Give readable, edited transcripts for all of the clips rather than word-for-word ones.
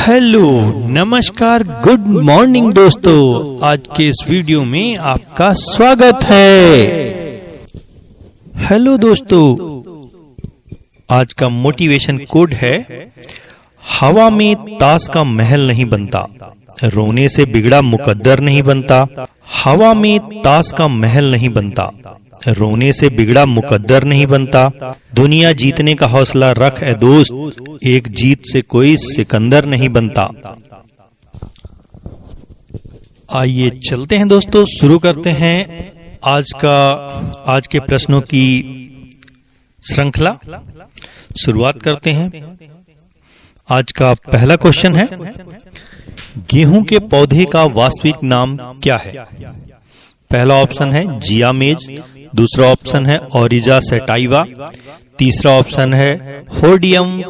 Hello नमस्कार good morning दोस्तों, आज के इस वीडियो में आपका स्वागत है। हेलो दोस्तों, आज का मोटिवेशन कोड है, हवा में ताश का महल नहीं बनता, रोने से बिगड़ा मुकद्दर नहीं बनता। हवा में ताश का महल नहीं बनता, रोने से बिगड़ा मुकद्दर नहीं बनता। दुनिया जीतने का हौसला रख ए दोस्त, एक जीत से कोई सिकंदर नहीं बनता। आइए चलते हैं दोस्तों, शुरू करते हैं आज के प्रश्नों की श्रृंखला। शुरुआत करते हैं। आज का पहला क्वेश्चन है, गेहूं के पौधे का वास्तविक नाम क्या है? पहला ऑप्शन है जियामेज, दूसरा ऑप्शन है ओरिजा सेटाइवा, तीसरा ऑप्शन है होर्डियम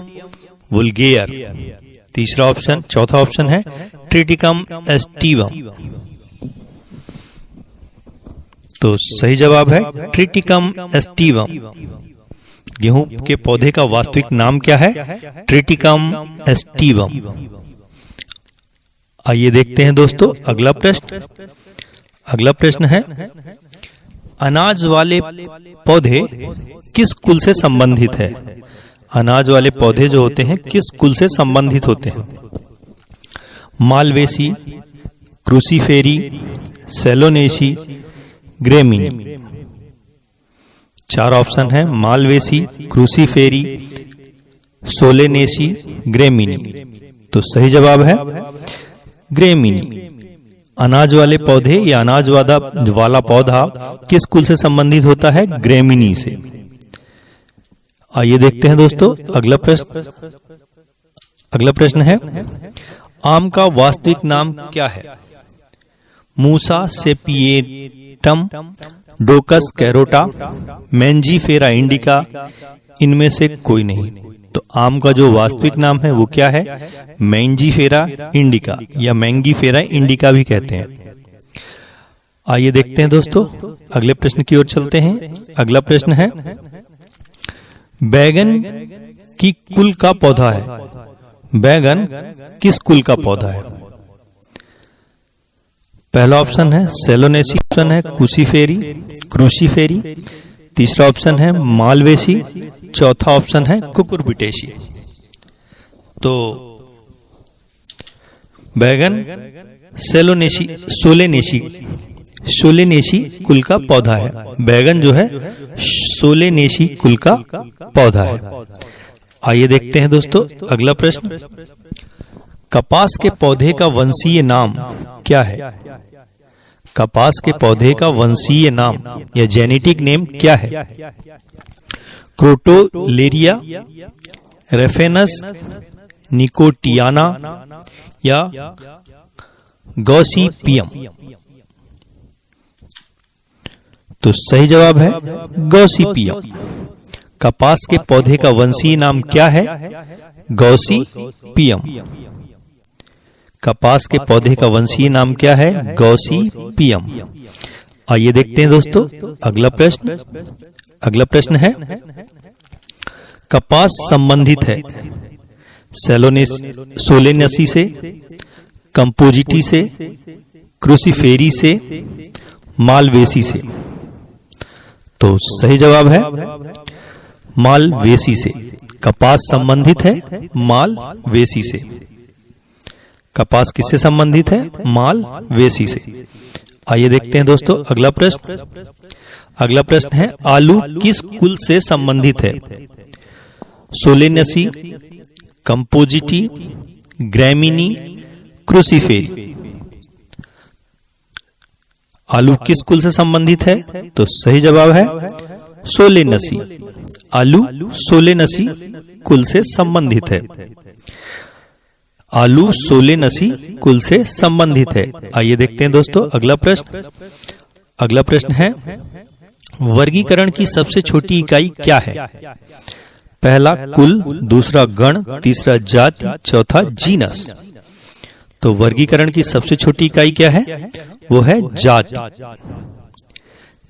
वुल्गेयर, चौथा ऑप्शन है ट्रिटिकम एस्टिवम। तो सही जवाब है ट्रिटिकम एस्टिवम। गेहूं के पौधे का वास्तविक नाम क्या है? Triticum aestivum. आइए देखते हैं दोस्तों अगला प्रश्न। अगला प्रश्न है, अनाज वाले पौधे किस कुल से संबंधित है? अनाज वाले पौधे जो होते हैं किस कुल से संबंधित होते हैं? मालवेसी, क्रूसीफेरी, सेलोनेसी, ग्रेमिनी। चार ऑप्शन है, मालवेसी, क्रूसीफेरी, सोलेनेसी, ग्रेमिनी। तो सही जवाब है ग्रेमिनी। अनाज वाले पौधे या अनाज वाला पौधा किस कुल से संबंधित होता है? ग्रेमिनी से। आइए देखते हैं दोस्तों अगला प्रश्न। अगला प्रश्न है, आम का वास्तविक नाम क्या है? मूसा सेपिएटम, डोकस कैरोटा, मैंजीफेरा इंडिका, इनमें से कोई नहीं। तो आम का जो वास्तविक नाम है वो क्या है? मैंजीफेरा इंडिका या मैंगीफेरा इंडिका भी कहते हैं। आइए देखते हैं दोस्तों अगले प्रश्न की ओर चलते हैं। अगला प्रश्न है, बैगन की कुल का पौधा है? बैगन किस कुल का पौधा है? पहला ऑप्शन है सेलोनेसी, ऑप्शन है क्रूसीफेरी, तीसरा ऑप्शन है मालवेसी, चौथा ऑप्शन है कुकुरबिटेसी। तो बैगन सोलेनेसी कुल का पौधा है। बैगन जो है सोलेनेसी कुल का पौधा है। आइए देखते हैं दोस्तों अगला प्रश्न। कपास के पौधे का वंशीय नाम क्या है? कपास के पौधे का वंशीय नाम या जेनेटिक नेम क्या है? क्रोटोलेरिया, रेफेनस, निकोटियाना या गॉसिपियम। तो सही जवाब है गॉसिपियम। कपास के पौधे का वंशीय नाम क्या है? गॉसिपियम। कपास के पौधे का वंशीय नाम क्या है? गॉसिपियम। आइए देखते हैं दोस्तों अगला प्रश्न। अगला प्रश्न है, कपास संबंधित है सोलेनेसी से, कंपोजिटी से, क्रूसीफेरी से, मालवेसी से। तो सही जवाब है मालवेसी से। कपास संबंधित है मालवेसी से। कपास किससे संबंधित है? मालवेसी से। आइए देखते हैं दोस्तों अगला प्रश्न। अगला प्रश्न है, आलू किस कुल से संबंधित है? सोलेनेसी, कंपोजिटी, ग्रेमिनी, क्रूसीफेरी। आलू किस कुल से संबंधित है? तो सही जवाब है सोलेनेसी। आलू सोलेनेसी कुल से संबंधित है। आलू सोलेनेसी कुल से संबंधित है। आइए देखते हैं दोस्तों अगला प्रश्न। अगला प्रश्न है, वर्गीकरण की सबसे छोटी इकाई क्या है? पहला कुल, दूसरा गण, तीसरा जाति, चौथा जीनस। तो वर्गीकरण की सबसे छोटी इकाई क्या है? वो है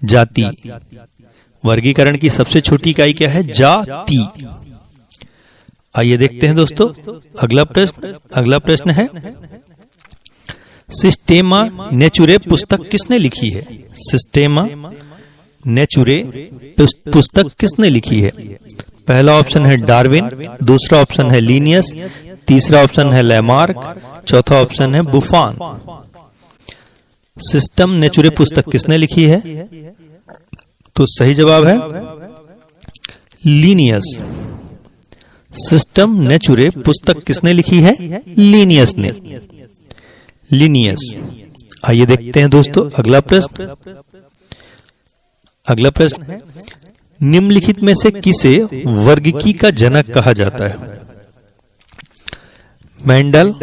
जाति। वर्गीकरण की सबसे छोटी इकाई क्या है? जाति। आइए देखते हैं दोस्तों अगला प्रश्न है सिस्टेमा नेचुरे पुस्तक किसने लिखी है? सिस्टेमा नेचुरे पुस्तक किसने लिखी है? पहला ऑप्शन है डार्विन, दूसरा ऑप्शन है लीनियस, तीसरा ऑप्शन है लैमार्क, चौथा ऑप्शन है बुफान। सिस्टम नेचुरे पुस्तक किसने लिखी है? तो सही जवाब है लीनियस। सिस्टम नेचुरे पुस्तक किसने लिखी है? लीनियस ने। लीनियस। आइए देखते हैं दोस्तों अगला प्रश्न है निम्नलिखित में से किसे वर्गीकी का जनक कहा जाता है? मेंडल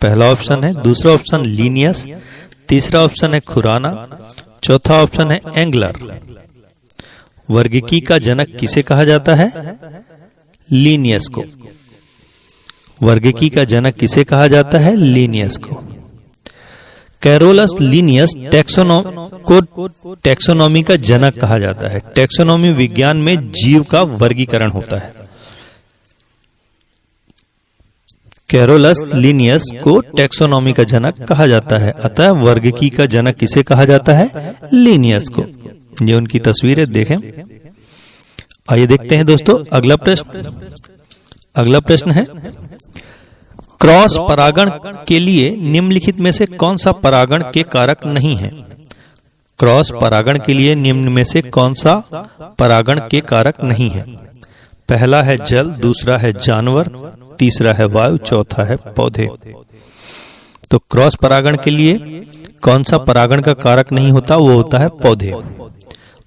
पहला ऑप्शन है, दूसरा ऑप्शन लीनियस, तीसरा ऑप्शन है खुराना, चौथा ऑप्शन है एंगलर। वर्गीकी का जनक किसे कहा जाता है? लीनियस को। वर्गीकी का जनक किसे कहा जाता है? लीनियस को। कैरोलस लीनियस टैक्सोनॉमी का जनक कहा जाता है। टैक्सोनॉमी विज्ञान में जीव का वर्गीकरण होता है। कैरोलस लीनियस को टैक्सोनॉमी का जनक कहा जाता है, अतः वर्गीकी का जनक किसे कहा जाता है? लीनियस को। ये उनकी तस्वीरें देखें। आइए देखते हैं दोस्तों अगला प्रश्न है क्रॉस परागण के लिए निम्नलिखित में से कौन सा परागण के कारक नहीं है? क्रॉस परागण के लिए निम्न में से कौन सा परागण के कारक नहीं है? पहला है जल, दूसरा है जानवर, तीसरा है वायु, चौथा है पौधे। तो क्रॉस परागण के लिए कौन सा परागण का कारक नहीं होता? वो होता है पौधे।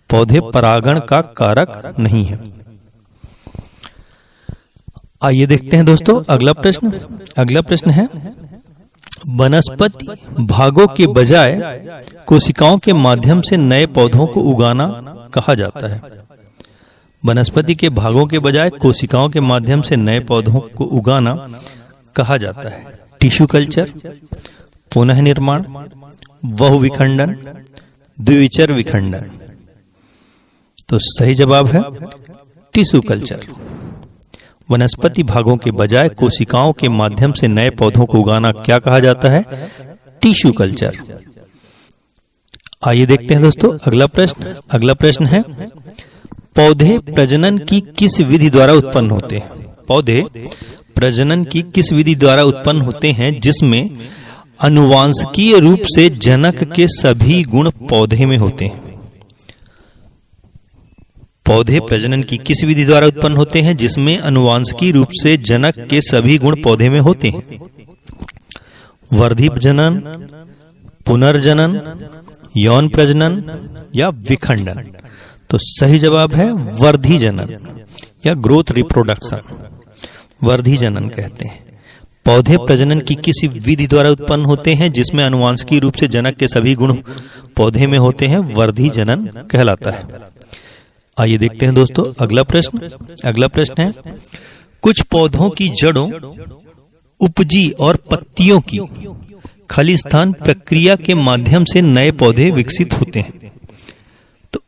पौधे परागण का कारक नहीं है। आइए देखते हैं दोस्तों अगला प्रश्न है वनस्पति भागों के बजाय कोशिकाओं के माध्यम से नए पौधों को उगाना कहा जाता है। वनस्पति के भागों के बजाय कोशिकाओं के माध्यम से नए पौधों को उगाना कहा जाता है। टिश्यू कल्चर, पुनः निर्माण, बहुविखंडन, द्विचर विखंडन। तो सही जवाब है टिश्यू कल्चर। वनस्पति भागों के बजाय कोशिकाओं के माध्यम से नए पौधों को उगाना क्या कहा जाता है? Tissue culture. आइए देखते हैं दोस्तों अगला प्रश्न है पौधे प्रजनन की किस विधि द्वारा उत्पन्न होते हैं? पौधे प्रजनन की किस विधि द्वारा उत्पन्न होते हैं जिसमें आनुवांशिकीय रूप से जनक के सभी गुण पौधे में होते हैं? पौधे प्रजनन की किस विधि द्वारा उत्पन्न होते हैं जिसमें आनुवांशिकीय रूप से जनक के सभी गुण पौधे में होते हैं? वर्धी जनन, पुनर्जनन, यौन प्रजनन या विखंडन। तो सही जवाब है वर्धी जनन या ग्रोथ रिप्रोडक्शन। वर्धी जनन कहते हैं। पौधे प्रजनन की किसी विधि द्वारा उत्पन्न होते हैं जिसमें आनुवांशिकीय रूप से जनक के सभी गुण पौधे में होते हैं, वर्धी जनन कहलाता है। आइए देखते हैं दोस्तों अगला प्रश्न है कुछ पौधों की जड़ों, उपजी और पत्तियों की खलिस्तान प्रक्रिया के माध्यम से नए पौधे विकसित होते हैं। तो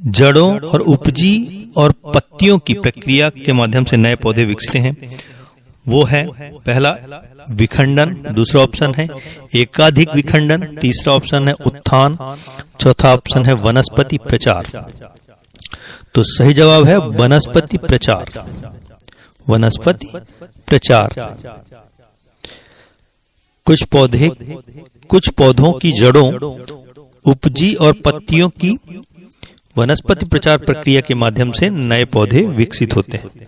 जड़ों और उपजी और पत्तियों की प्रक्रिया के माध्यम से नए पौधे विकसित हैं। वो है पहला विखंडन, दूसरा ऑप्शन है एकाधिक विखंडन, तीसरा ऑप्शन है उत्थान, चौथा ऑप्शन है वनस्पति प्रचार। तो सही जवाब है वनस्पति प्रचार। वनस्पति प्रचार। कुछ पौधों की जड़ों, उपजी और पत्तियों की वनस्पति प्रचार प्रक्रिया के माध्यम से नए पौधे विकसित होते हैं।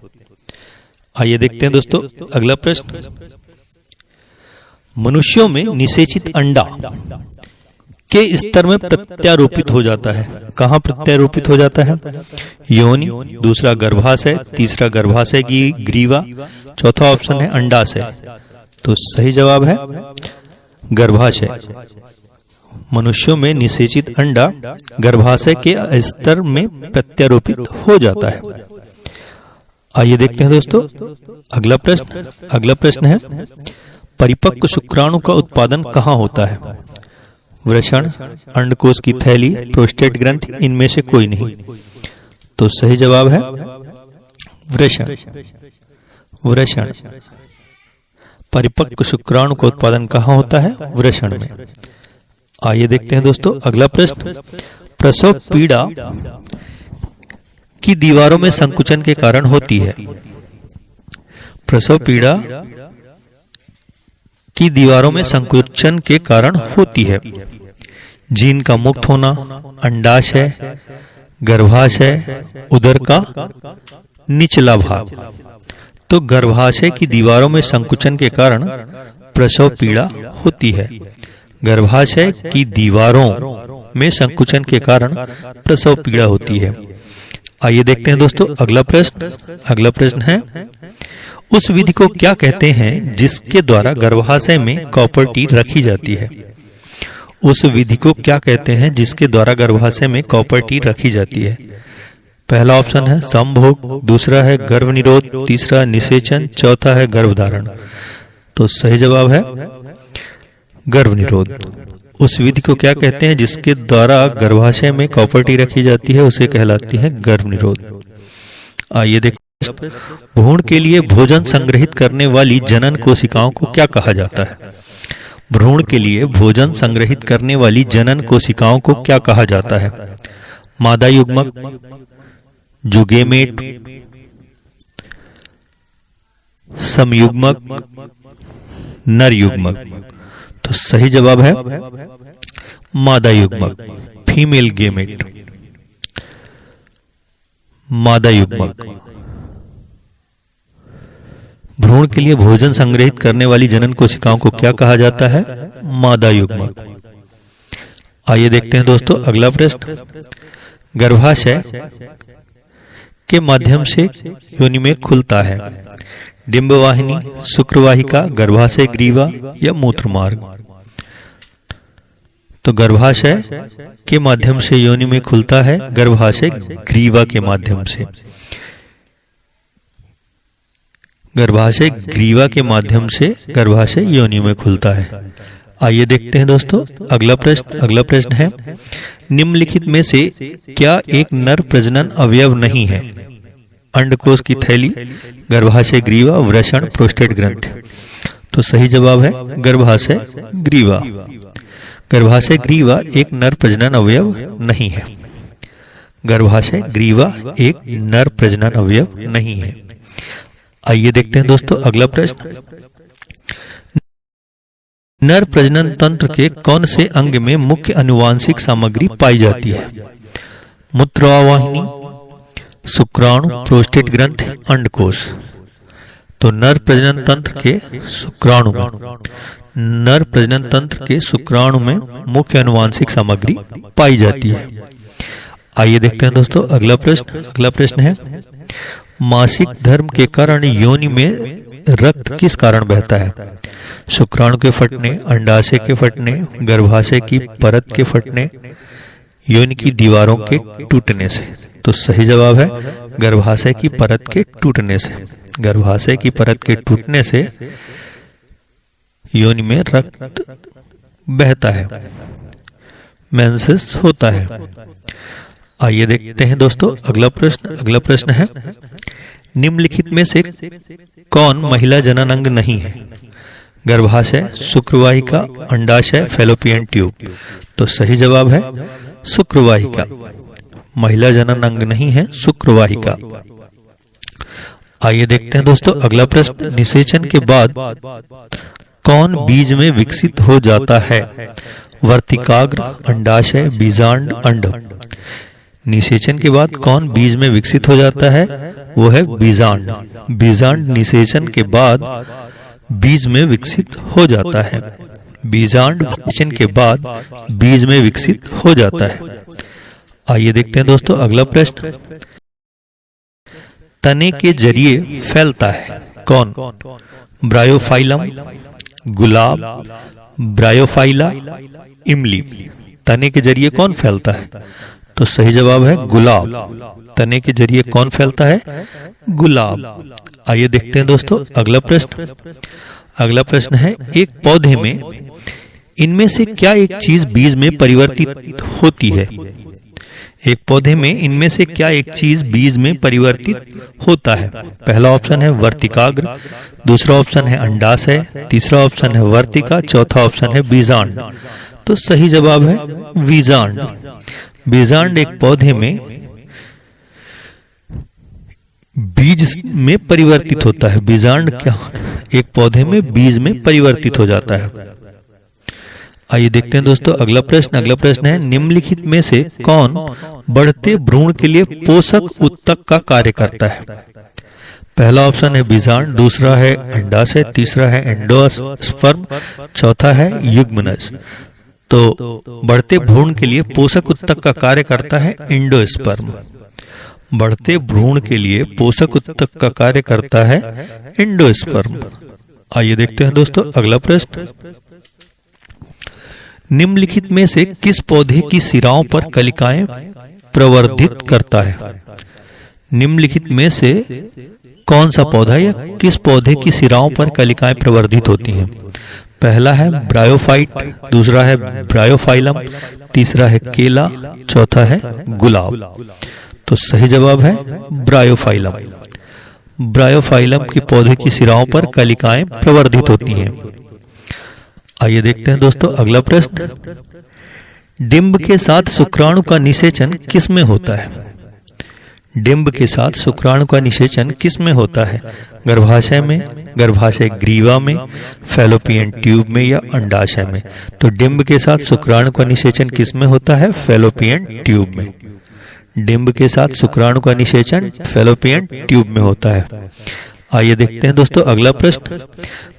आइए देखते हैं दोस्तों अगला प्रश्न। मनुष्यों में निषेचित अंडा के स्तर में प्रत्यारोपित हो जाता है। कहाँ प्रत्यारोपित हो जाता है? योनि, दूसरा गर्भाशय, तीसरा गर्भाशय की ग्रीवा, चौथा ऑप्शन है अंडाशय। तो सही जवाब है गर्भाशय। मनुष्यों में निषेचित अंडा गर्भाशय के स्तर में प्रत्यारोपित हो जाता है। आइए देखते हैं दोस्तों अगला प्रश्न है परिपक्व शुक्राणु का उत्पादन कहाँ होता है? वृषण, अंडकोश की थैली, प्रोस्टेट ग्रंथि, इनमें से कोई नहीं। तो सही जवाब है वृषण। वृषण। परिपक्व शुक्राणु का उत्पादन कहाँ होता है? वृषण में। आइए देखते हैं दोस्तों अगला प्रश्न। प्रसव पीड़ा की दीवारों में संकुचन के कारण होती है। प्रसव पीड़ा की दीवारों में संकुचन के कारण होती है। जीन का मुक्त होना, अंडाशय, गर्भाशय, उदर का निचला भाग। तो गर्भाशय की दीवारों में संकुचन के कारण प्रसव पीड़ा होती है। गर्भाशय की दीवारों में संकुचन के कारण प्रसव पीड़ा होती है। आइए देखते हैं दोस्तों अगला प्रश्न। अगला प्रश्न है, उस विधि को क्या कहते हैं जिसके द्वारा गर्भाशय में कॉपर टी रखी जाती है? उस विधि को क्या कहते हैं जिसके द्वारा गर्भाशय में कॉपर टी रखी जाती है? पहला ऑप्शन है समभोग, दूसरा है गर्भ निरोध, तीसरा निषेचन, चौथा है गर्भधारण। तो सही जवाब है गर्भ निरोध। उस विधि को क्या कहते हैं जिसके द्वारा गर्भाशय में कॉपर टी रखी जाती है? उसे कहलाती है गर्भ निरोध। आइए देखते हैं, भ्रूण के लिए भोजन संग्रहित करने वाली जनन कोशिकाओं को क्या कहा जाता है? भ्रूण के लिए भोजन संग्रहित करने वाली जनन कोशिकाओं को क्या कहा जाता है? मादा युग्मक, जुगेमेट, समयुग्मक, नर युग्मक। तो सही जवाब है मादा युग्मक, फीमेल गेमेट, मादा युग्मक। भ्रूण के लिए भोजन संग्रहित करने वाली जनन कोशिकाओं को क्या कहा जाता है? मादा युग्मक। आइए देखते हैं दोस्तों अगला प्रश्न। गर्भाशय के माध्यम से योनि में खुलता है। डिंबवाहिनी, शुक्रवाहिका, गर्भाशय ग्रीवा या मूत्र मार्ग। तो गर्भाशय के माध्यम से योनि में खुलता है गर्भाशय ग्रीवा के माध्यम से। गर्भाशय ग्रीवा के माध्यम से गर्भाशय योनि में खुलता है। आइए देखते हैं दोस्तों अगला प्रश्न। अगला प्रश्न है, निम्नलिखित में से क्या एक नर प्रजनन अवयव नहीं है? अंडकोश की थैली, गर्भाशय ग्रीवा, वृषण, प्रोस्टेट ग्रंथि। तो सही जवाब है गर्भाशय ग्रीवा। गर्भाशय ग्रीवा एक नर प्रजनन अवयव नहीं है। गर्भाशय ग्रीवा एक नर प्रजनन अवयव नहीं है। आइए देखते हैं दोस्तों अगला प्रश्न। नर प्रजनन तंत्र के कौन से अंग में मुख्य आनुवांशिक सामग्री पाई जाती है? मूत्रवाहिनी, शुक्राणु, प्रोस्टेट ग्रंथि, अंडकोश। तो नर प्रजनन तंत्र के शुक्राणु में, नर प्रजनन तंत्र के शुक्राणु में मुख्य आनुवांशिक सामग्री पाई जाती है। आइए देखते हैं दोस्तों अगला प्रश्न। अगला प्रश्न है, मासिक धर्म के कारण योनि में रक्त किस कारण बहता है? शुक्राणु के फटने, अंडाशय के फटने, गर्भाशय की परत के फटने, योनि की दीवारों के टूटने से। तो सही जवाब है गर्भाशय की परत के टूटने से। गर्भाशय की परत के टूटने से योनि में रक्त बहता है, मेंसेस होता है। आइए देखते हैं दोस्तों अगला प्रश्न। अगला प्रश्न है, निम्नलिखित में से कौन महिला जनन अंग नहीं है? गर्भाशय, शुक्रवाहिका, अंडाशय, फैलोपियन ट्यूब। तो सही जवाब है शुक्रवाहिका। महिला जनन अंग नहीं है शुक्रवाहिका। आइए देखते हैं दोस्तों अगला प्रश्न। निषेचन के बाद कौन बीज में विकसित हो जाता है? वर्तिकाग्र, अंडाशय, बीजांड, अंडक। निषेचन के बाद कौन बीज में विकसित हो जाता है? वो है बीजांड। बीजांड निषेचन के बाद बीज में विकसित हो जाता है। बीजांड निषेचन के बाद बीज में विकसित हो जाता है। आइए देखते हैं दोस्तों अगला प्रश्न। तने के जरिए फैलता है कौन? ब्रायोफाइलम, गुलाब, ब्रायोफाइला, इमली। तने के जरिए कौन फैलता है? तो सही जवाब है गुलाब। तने के जरिए कौन फैलता है? गुलाब। आइए देखते हैं दोस्तों अगला प्रश्न। अगला प्रश्न है, एक पौधे में इनमें से क्या एक चीज बीज में परिवर्तित होती है? एक पौधे में इनमें से क्या एक चीज बीज में परिवर्तित होता है? पहला ऑप्शन है वर्तिकाग्र, दूसरा ऑप्शन है अंडाशय, तीसरा ऑप्शन है वर्तिका, चौथा ऑप्शन है बीजांड। तो सही जवाब है बीजांड। बीजांड एक पौधे में बीज में परिवर्तित होता है। बीजांड क्या एक पौधे में बीज में परिवर्तित हो जाता है। आइए देखते हैं दोस्तों अगला प्रश्न। अगला प्रश्न है निम्नलिखित में से कौन बढ़ते भ्रूण के लिए पोषक उत्तक का कार्य करता है? पहला ऑप्शन है बीजांड, दूसरा है अंडाशय, तीसरा है एंडोस्पर्म, चौथा है युग्मनज। तो बढ़ते भ्रूण के लिए पोषक उत्तक का कार्य करता है एंडोस्पर्म। बढ़ते भ्रूण के लिए पोषक उत्तक का कार्य करता है एंडोस्पर्म। आइए देखते हैं दोस्तों अगला प्रश्न। निम्नलिखित में से किस पौधे की सिराओं पर कलिकाएं प्रवर्धित करता है? निम्नलिखित में से कौन सा पौधा या किस पौधे की सिराओं पर कलिकाएं प्रवर्धित होती हैं? पहला है ब्रायोफाइट, दूसरा है ब्रायोफाइलम, तीसरा है केला, चौथा है गुलाब। तो सही जवाब है ब्रायोफाइलम। ब्रायोफाइलम के पौधे की सिराओं पर कलिकाएं प्रवर्धित होती हैं। आइए देखते हैं दोस्तों अगला प्रश्न। डिंब के साथ शुक्राणु का निषेचन किस में होता है? डिंब के साथ शुक्राणु का निषेचन किस में होता है? गर्भाशय में, गर्भाशय ग्रीवा में, फैलोपियन ट्यूब में या अंडाशय में? तो डिंब के साथ शुक्राणु का निषेचन किस में होता है? फैलोपियन ट्यूब में। डिंब के साथ शुक्राणु का निषेचन फैलोपियन ट्यूब में होता है। आइए देखते हैं दोस्तों अगला प्रश्न।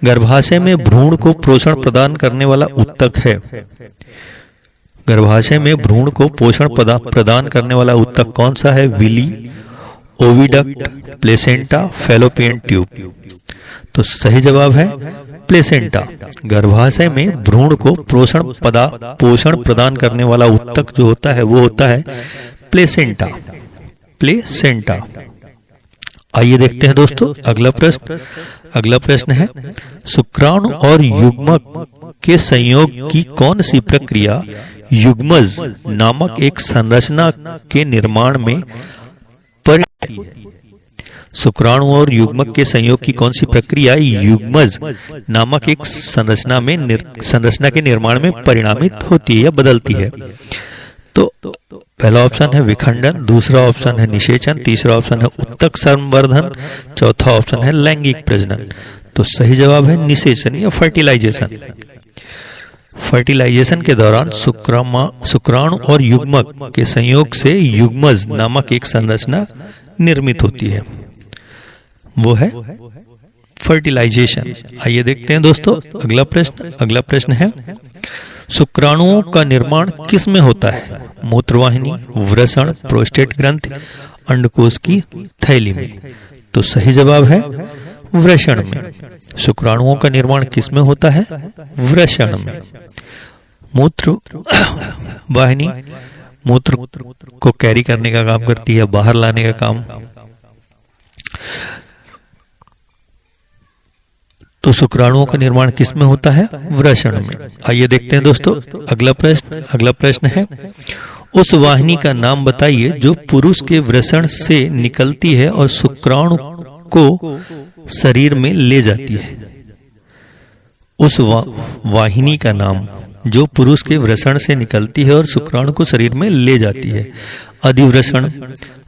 गर्भाशय में भ्रूण को पोषण प्रदान करने वाला उत्तक है। गर्भाशय में भ्रूण को पोषण प्रदान करने वाला उत्तक कौन सा है? Villi, oviduct, placenta, fallopian tube. तो सही जवाब है प्लेसेंटा। गर्भाशय में भ्रूण को पोषण प्रदान करने वाला उत्तक जो होता है वो होता है प्लेसेंटा। प्लेसेंटा। आइए देखते हैं दोस्तों अगला प्रश्न। अगला प्रश्न है शुक्राणु और युग्मक के संयोग की कौन सी प्रक्रिया युग्मज नामक एक संरचना के निर्माण में शुक्राणु और युग्मक के संयोग की कौन सी प्रक्रिया युग्मज नामक एक संरचना के निर्माण में परिणामित होती है या बदलती है? तो पहला ऑप्शन है विखंडन, दूसरा ऑप्शन है निषेचन, तीसरा ऑप्शन है उत्तक संवर्धन, चौथा ऑप्शन है लैंगिक प्रजनन। तो सही जवाब है निषेचन या फर्टिलाइजेशन। फर्टिलाइजेशन के दौरान शुक्राणु और युग्मक के संयोग से युग्मज नामक एक संरचना निर्मित होती है, वो है फर्टिलाइजेशन। आइए देखते हैं दोस्तों अगला प्रश्न। अगला प्रश्न है शुक्राणुओं का निर्माण किस में होता है? मूत्रवाहिनी, वृषण, प्रोस्टेट ग्रंथि, अंडकोश की थैली में? तो सही जवाब है वृषण में। शुक्राणुओं का निर्माण किस में होता है? वृषण में। मूत्र वाहिनी मूत्र को कैरी करने का काम करती है, बाहर लाने का काम। तो शुक्राणुओं का निर्माण किस में होता है? वृषण में। आइए देखते हैं दोस्तों अगला प्रश्न। अगला प्रश्न है उस वाहिनी का नाम बताइए जो पुरुष के वृषण से निकलती है और शुक्राणु को शरीर में ले जाती है। उस वाहिनी का नाम जो पुरुष के वृषण से निकलती है और शुक्राणु को शरीर में ले जाती है। अधिवृषण,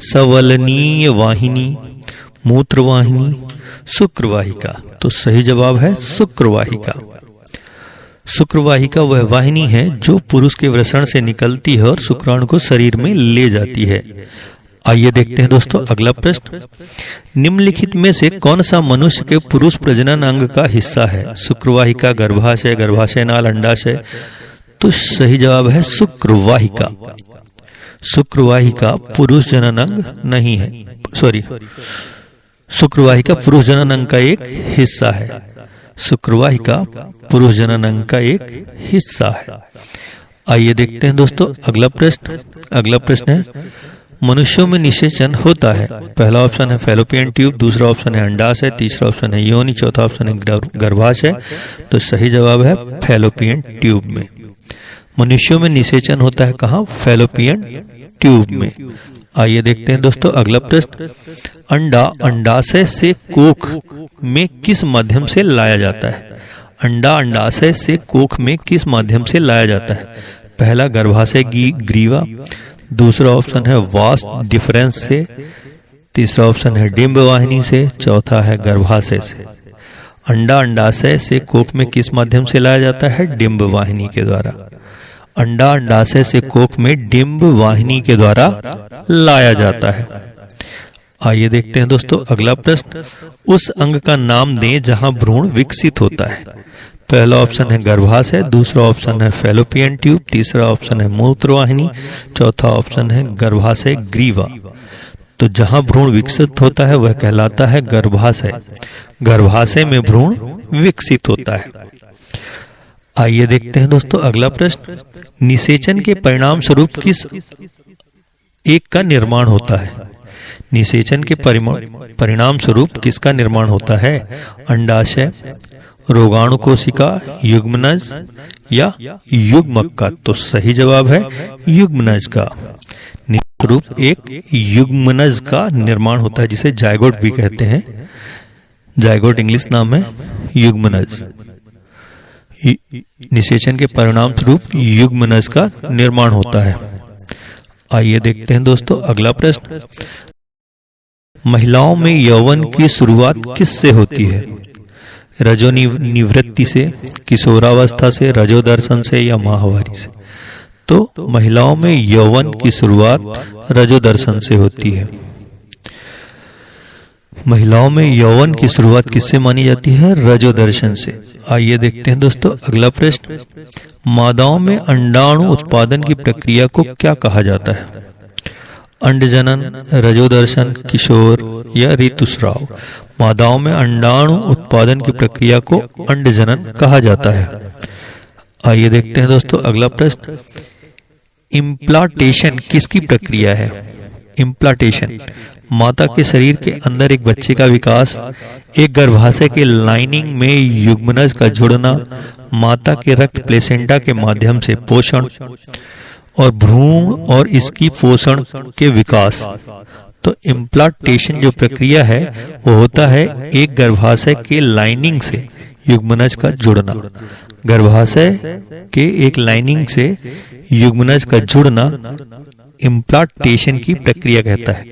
सवलनीय वाहिनी, मूत्रवाहिनी, शुक्रवाहिका। तो सही जवाब है शुक्रवाहिका। शुक्रवाहिका वह वाहिनी है जो पुरुष के वृषण से निकलती है और शुक्राणु को शरीर में ले जाती है। आइए देखते हैं दोस्तों अगला प्रश्न। निम्नलिखित में से कौन सा मनुष्य के पुरुष प्रजनन अंग का हिस्सा है? शुक्रवाहिका, गर्भाशय, गर्भाशय नाल, अंडाशय? तो सही जवाब है शुक्रवाहिका। शुक्रवाहिका पुरुष जनन अंग नहीं है, सॉरी, शुक्रवाहिका पुरुष जनन अंग का एक हिस्सा है। शुक्रवाहिका पुरुष जनन अंग का एक हिस्सा है। आइए देखते हैं दोस्तों अगला प्रश्न। अगला प्रश्न है मनुष्यों में निषेचन होता है। पहला ऑप्शन है फैलोपियन ट्यूब, दूसरा ऑप्शन है अंडाशय, तीसरा ऑप्शन है योनि, चौथा ऑप्शन है गर्भाशय। तो सही जवाब है फैलोपियन ट्यूब में। मनुष्यों में निषेचन होता है कहाँ? फैलोपियन ट्यूब में। आइए देखते हैं दोस्तों अगला प्रश्न। अंडा अंडाशय से कोख में किस माध्यम से लाया जाता है? अंडा अंडाशय से कोख में किस माध्यम से लाया जाता है? पहला गर्भाशय ग्रीवा, दूसरा ऑप्शन है वास डिफरेंस से, तीसरा ऑप्शन है डिंब वाहिनी से, चौथा है गर्भाशय से। अंडा अंडाशय से कोख में किस माध्यम से लाया जाता है? डिंब वाहिनी के द्वारा। अंडा अंडाशय से कोख में डिंब वाहिनी के द्वारा लाया जाता है। आइए देखते हैं दोस्तों अगला प्रश्न। उस अंग का नाम दें जहां भ्रूण विकसित होता है। पहला ऑप्शन है गर्भाशय, दूसरा ऑप्शन है फैलोपियन ट्यूब, तीसरा ऑप्शन है मूत्रवाहिनी, चौथा ऑप्शन है गर्भाशय ग्रीवा। तो जहां भ्रूण विकसित होता है वह कहलाता है गर्भाशय। गर्भाशय में भ्रूण विकसित होता है। आइए देखते हैं दोस्तों अगला प्रश्न। निषेचन के परिणाम स्वरूप किस एक का निर्माण होता है? निषेचन के परिणाम स्वरूप किसका निर्माण होता है? अंडाशय, रोगाणु कोशिका, युग्मनज या युग्मक का? तो सही जवाब है युग्मनज का। स्वरूप एक युग्मनज का निर्माण होता है जिसे जायगोट भी कहते हैं। जायगोट इंग्लिश नाम है युग्मनज। निषेचन के परिणाम स्वरूप युग्मनज का निर्माण होता है। आइए देखते हैं दोस्तों अगला प्रश्न। महिलाओं में यौवन की शुरुआत किससे होती है? रजोनिवृत्ति से, किशोरावस्था से, रजोदर्शन से या माहवारी से? तो महिलाओं में यौवन की शुरुआत रजोदर्शन से होती है। महिलाओं में यौवन की शुरुआत किससे मानी जाती है? रजोदर्शन से। आइए देखते हैं दोस्तों अगला प्रश्न। मादाओं में अंडाणु उत्पादन की प्रक्रिया को क्या कहा जाता है? अंडजनन, रजोदर्शन, किशोर या ऋतुस्राव? मादाओं में अंडाणु उत्पादन की प्रक्रिया को अंडजनन कहा जाता है। आइए देखते हैं दोस्तों अगला प्रश्न। इम्प्लांटेशन किसकी प्रक्रिया है? इम्प्लांटेशन माता के शरीर के अंदर एक बच्चे का विकास, एक गर्भाशय के लाइनिंग में युग्मनज का जुड़ना, माता के रक्त प्लेसेंटा के माध्यम से पोषण और भ्रूण और इसकी पोषण के विकास। तो इम्प्लांटेशन जो प्रक्रिया है वो होता है एक गर्भाशय के लाइनिंग से युग्मनज का जुड़ना। गर्भाशय के एक लाइनिंग से युग्मनज का जुड़ना इम्प्लांटेशन की प्रक्रिया कहता है।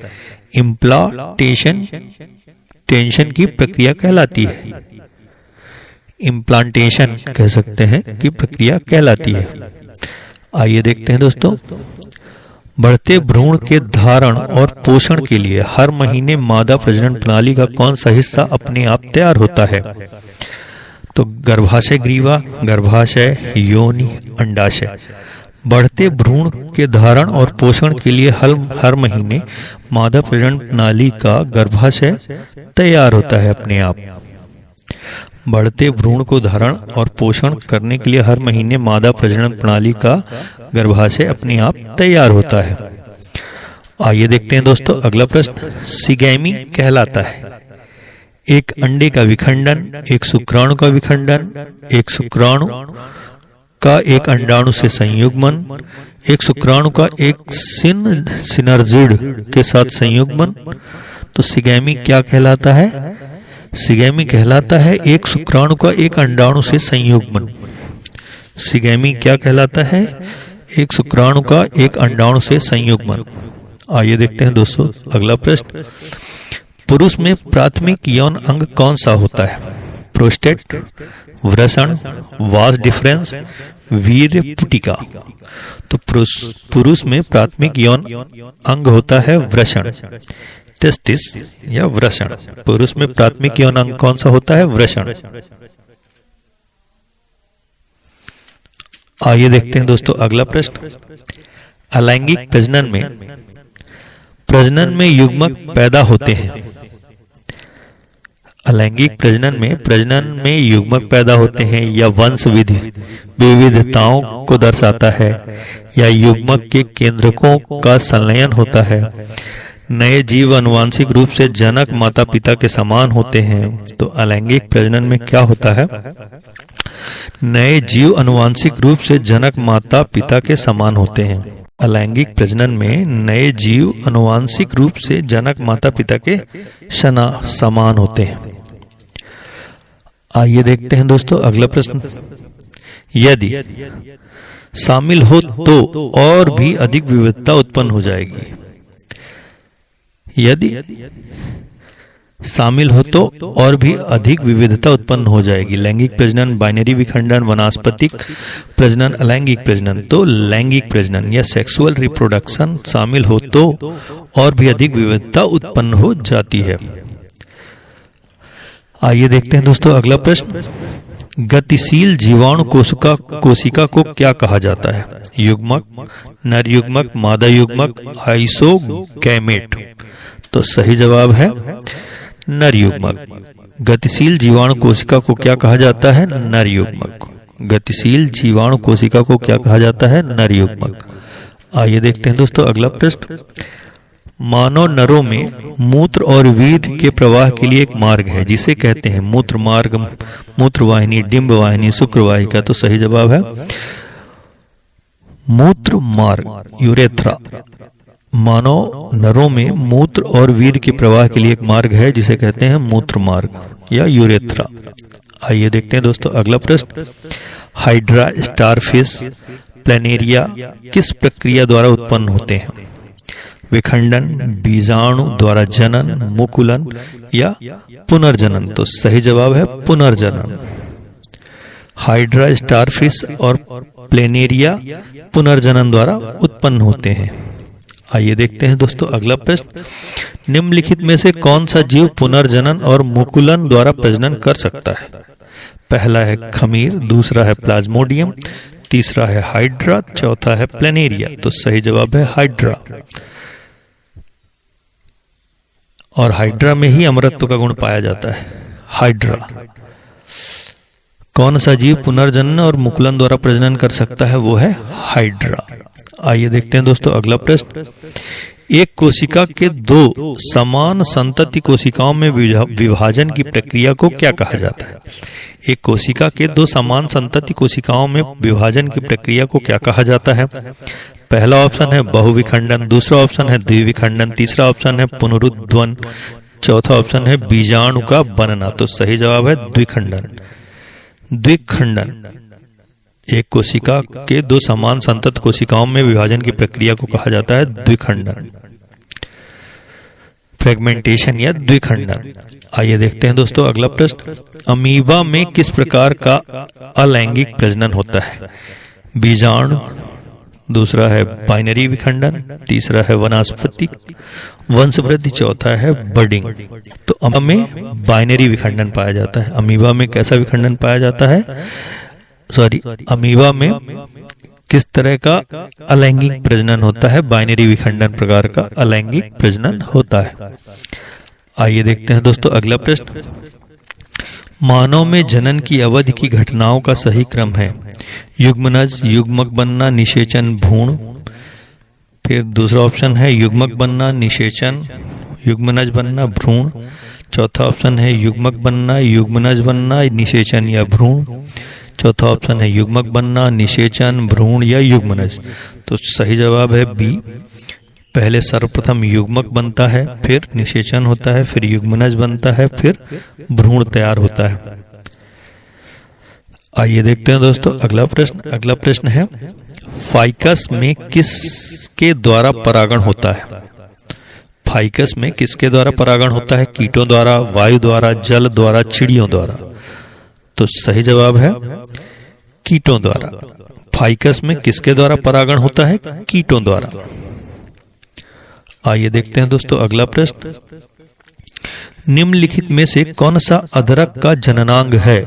इम्प्लांटेशन टेंशन की प्रक्रिया कहलाती है। इम्प्लांटेशन कह सकते हैं कि प्रक्रिया कहलाती है। आइए देखते हैं दोस्तों। बढ़ते भ्रूण के धारण और पोषण के लिए हर महीने मादा प्रजनन प्रणाली का कौन सा हिस्सा अपने आप तैयार होता है? तो गर्भाशय ग्रीवा, गर्भाशय, योनि, अंडाशय। बढ़ते भ्रूण के धारण और पोषण के लिए हर महीने मादा प्रजनन प्रणाली का गर्भाशय तैयार होता है अपने आप। बढ़ते भ्रूण को धारण और पोषण करने के लिए हर महीने मादा प्रजनन प्रणाली का गर्भाशय अपने आप तैयार होता है। आइए देखते हैं दोस्तों अगला प्रश्न। सिगैमी कहलाता है एक अंडे का विखंडन, एक शुक्राणु का विखंडन, एक शुक्राणु का एक अंडाणु से संयुग्मन, एक शुक्राणु का एक सिनर्जिड के साथ संयुग्मन। तो सिगैमी क्या कहलाता है? सिगैमी कहलाता है एक शुक्राणु का एक अंडाणु से संयुग्मन। सिगैमी क्या कहलाता है? एक शुक्राणु का एक अंडाणु से संयुग्मन। आइए देखते हैं दोस्तों अगला प्रश्न। पुरुष में प्राथमिक यौन अंग कौन सा होता है? प्रोस्टेट, वृषण, वास डिफरेंस, वीर्य पुटिका। तो पुरुष में प्राथमिक यौन अंग होता है वृषण, टेस्टिस या वृषण। पुरुष में प्राथमिक यौन अंग कौन सा होता है? वृषण। आइए देखते हैं दोस्तों अगला प्रश्न। अलैंगिक प्रजनन में युग्मक पैदा होते हैं। अलैंगिक प्रजनन में युग्मक पैदा होते हैं या वंश विविधताओं को दर्शाता है या युग्मक के केंद्रकों का संलयन होता है। नए जीव आनुवांशिक रूप से जनक माता पिता के समान होते हैं। तो अलैंगिक प्रजनन में क्या होता है? नए जीव आनुवांशिक रूप से जनक माता पिता के समान होते हैं। अलैंगिक प्रजनन में नए जीव आनुवांशिक रूप से जनक माता पिता के समान होते हैं। आइए देखते हैं दोस्तों अगला प्रश्न। यदि शामिल हो तो और भी अधिक विविधता उत्पन्न हो जाएगी। यदि शामिल हो तो और भी अधिक विविधता उत्पन्न हो जाएगी। लैंगिक प्रजनन, बाइनरी विखंडन, वनस्पतिक प्रजनन, अलैंगिक प्रजनन। तो लैंगिक प्रजनन या सेक्सुअल रिप्रोडक्शन शामिल हो तो और भी अधिक विविधता उत्पन्न हो जाती है। आइए देखते हैं दोस्तों अगला प्रश्न। गतिशील जीवाणु कोशिका को क्या कहा जाता है? युग्मक, नर युग्मक, मादा युग्मक, आइसोगैमेट। तो सही जवाब है नर युग्मक। गतिशील जीवाणु कोशिका को क्या कहा जाता है? नर युग्मक। गतिशील जीवाणु कोशिका को क्या कहा जाता है? नर युग्मक। आइए देखते हैं दोस्तों अगला प्रश्न। मानव नरों में मूत्र और वीर्य के प्रवाह के लिए एक मार्ग है जिसे कहते हैं मूत्र मार्ग, मूत्रवाहिनी, डिंब वाहिनी, शुक्रवाहिका। तो सही जवाब है मूत्र मार्ग, यूरेथ्रा। मानव नरों में मूत्र और वीर्य के प्रवाह के लिए एक मार्ग है जिसे कहते हैं मूत्र मार्ग या यूरेथ्रा। आइए देखते हैं दोस्तों अगला प्रश्न। हाइड्रा, स्टारफिश, प्लेनेरिया किस प्रक्रिया द्वारा उत्पन्न होते हैं? विखंडन, बीजाणु द्वारा जनन, मुकुलन या पुनर्जनन। तो सही जवाब है पुनर्जनन। हाइड्रा, स्टारफिश और प्लेनेरिया पुनर्जनन द्वारा उत्पन्न होते हैं। आइए देखते हैं दोस्तों अगला प्रश्न। निम्नलिखित में से कौन सा जीव पुनर्जनन और मुकुलन द्वारा प्रजनन कर सकता है? पहला है खमीर, दूसरा है प्लाज्मोडियम, तीसरा है हाइड्रा, चौथा है प्लेनेरिया। तो सही जवाब है हाइड्रा। और हाइड्रा में ही अमरत्व का गुण पाया जाता है। हाइड्रा। कौन सा जीव पुनर्जनन और मुकुलन द्वारा प्रजनन कर सकता है? वो है हाइड्रा। आइए देखते हैं दोस्तों अगला प्रश्न। एक कोशिका के दो समान संतति कोशिकाओं में विभाजन की प्रक्रिया को क्या कहा जाता है? एक कोशिका के दो समान संतति कोशिकाओं में विभाजन की प्रक्रिया को क्या कहा जाता है? पहला ऑप्शन है बहुविखंडन, दूसरा ऑप्शन है द्विविखंडन, तीसरा ऑप्शन है पुनरुद्वन, चौथा ऑप्शन है बीजाणु का बनना। तो सही जवाब है द्विखंडन। द्विखंडन एक कोशिका के दो समान संतत कोशिकाओं में विभाजन की प्रक्रिया को कहा जाता है द्विखंडन, फ्रेगमेंटेशन या द्विखंडन। आइए देखते हैं दोस्तों अगला प्रश्न। अमीबा में किस प्रकार का अलैंगिक प्रजनन होता है? बीजाणु, दूसरा है बाइनरी विखंडन, तीसरा है वनस्पतिक वंशवृद्धि, चौथा है बडिंग। तो अमीबा में बाइनरी विखंडन पाया जाता है। अमीबा में कैसा विखंडन पाया जाता है? अमीबा में किस तरह का अलैंगिक प्रजनन होता है? बाइनरी विखंडन प्रकार का अलैंगिक प्रजनन होता है। आइए देखते हैं दोस्तों अगला प्रश्न। मानव में जनन की अवधि की घटनाओं का सही क्रम है? युग्मनज, युग्मक बनना, निषेचन, भ्रूण। फिर दूसरा ऑप्शन है युग्मक बनना, निषेचन, युग्मनज बनना, भ्रूण। चौथा ऑप्शन है युग्मक बनना, युग्मनज बनना, निषेचन या भ्रूण। चौथा ऑप्शन है युग्मक बनना, निषेचन, भ्रूण या युग्मनज। तो सही जवाब है बी। पहले सर्वप्रथम युग्मक बनता है, फिर निषेचन होता है, फिर युग्मनज बनता है, फिर भ्रूण तैयार होता है। आइए देखते हैं दोस्तों अगला प्रश्न। अगला प्रश्न है फाइकस में किसके द्वारा परागण होता है? फाइकस में किसके द्वारा परागण होता है? कीटों द्वारा, वायु द्वारा, जल द्वारा, चिड़ियों द्वारा। तो सही जवाब है कीटों द्वारा। फाइकस में किसके द्वारा परागण होता है? कीटों द्वारा। आइए देखते हैं दोस्तों अगला प्रश्न। निम्नलिखित में से कौन सा अदरक का जननांग है?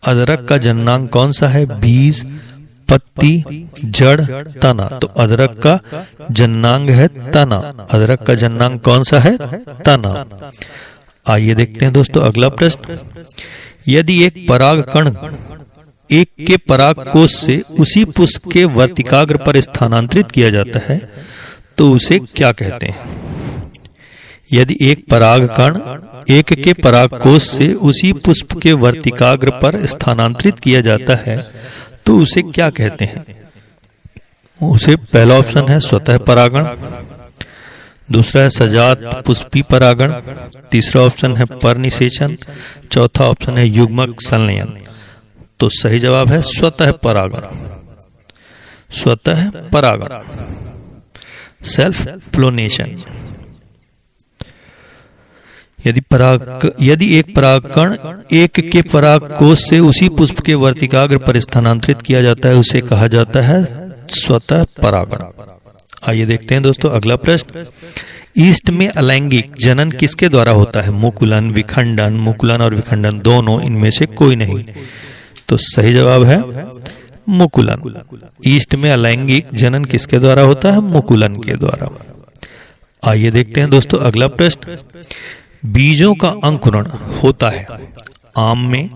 अदरक का जननांग कौन सा है? बीज, पत्ती, जड़, तना। तो अदरक का जननांग है तना। अदरक का जननांग कौन सा है? तना। आइए देखते हैं दोस्तों अगला प्रश्न। यदि एक पराग कण एक के पराग कोश से उसी पुष्प के वर्तिकाग्र पर स्थानांतरित किया जाता है तो उसे क्या कहते हैं? यदि एक पराग कण एक के पराग कोश से उसी पुष्प के वर्तिकाग्र पर स्थानांतरित किया जाता है तो उसे क्या कहते हैं? उसे पहला ऑप्शन है स्वतः परागण, दूसरा है सजात पुष्पी परागण, तीसरा ऑप्शन है परनिषेचन, चौथा ऑप्शन है युग्मक संलयन। तो सही जवाब है स्वतः परागण, स्वतः परागण, सेल्फ पोलिनेशन। यदि एक परागकण एक के परागकोश से उसी पुष्प के वर्तिकाग्र पर स्थानांतरित किया जाता है उसे कहा जाता है स्वतः परागण। आइए देखते हैं दोस्तों अगला प्रश्न। ईस्ट में अलैंगिक जनन किसके द्वारा होता है? मुकुलन, विखंडन, मुकुलन और विखंडन दोनों, इनमें से कोई नहीं। तो सही जवाब है मुकुलन। ईस्ट में अलैंगिक जनन किसके द्वारा होता है? मुकुलन के द्वारा। आइए देखते हैं दोस्तों अगला प्रश्न। बीजों का अंकुरण होता है आम में,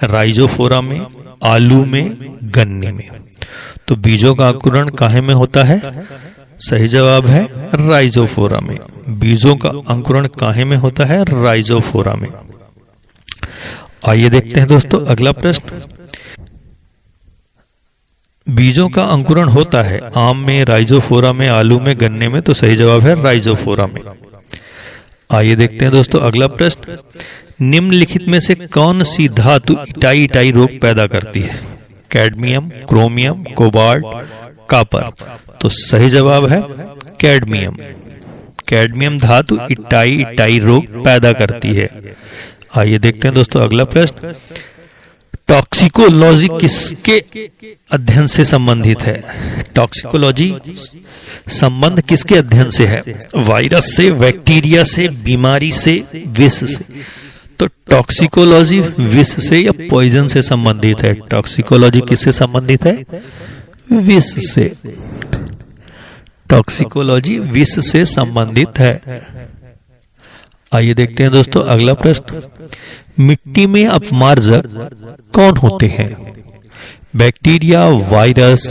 राइजोफोरा में, आलू में, गन्ने में। तो बीजों का अंकुरण काहे में होता है? सही जवाब है राइजोफोरा में। बीजों का अंकुरण काहे में होता है? राइजोफोरा में। आइए देखते हैं दोस्तों अगला प्रश्न। बीजों का अंकुरण होता है आम में, राइजोफोरा में, आलू में, गन्ने में। तो सही जवाब है राइजोफोरा में। आइए देखते हैं दोस्तों अगला प्रश्न। निम्नलिखित में से कौन सी धातु इटाई इटाई रोग पैदा करती है? Cadmium, chromium, cobalt, copper. तो सही जवाब है कैडमियम। कैडमियम धातु इटाई इटाई रोग पैदा करती है। आइए देखते हैं दोस्तों अगला प्रश्न। टॉक्सिकोलॉजी किसके अध्ययन से संबंधित है? टॉक्सिकोलॉजी संबंध किसके अध्ययन से है? वायरस से, बैक्टीरिया से, बीमारी से, विष से। तो टॉक्सिकोलॉजी विष से या पॉइजन से संबंधित है। टॉक्सिकोलॉजी किससे संबंधित है? विष से। टॉक्सिकोलॉजी विष से संबंधित है। आइए देखते हैं दोस्तों अगला प्रश्न। मिट्टी में अपमार्जक कौन होते हैं? Bacteria, virus,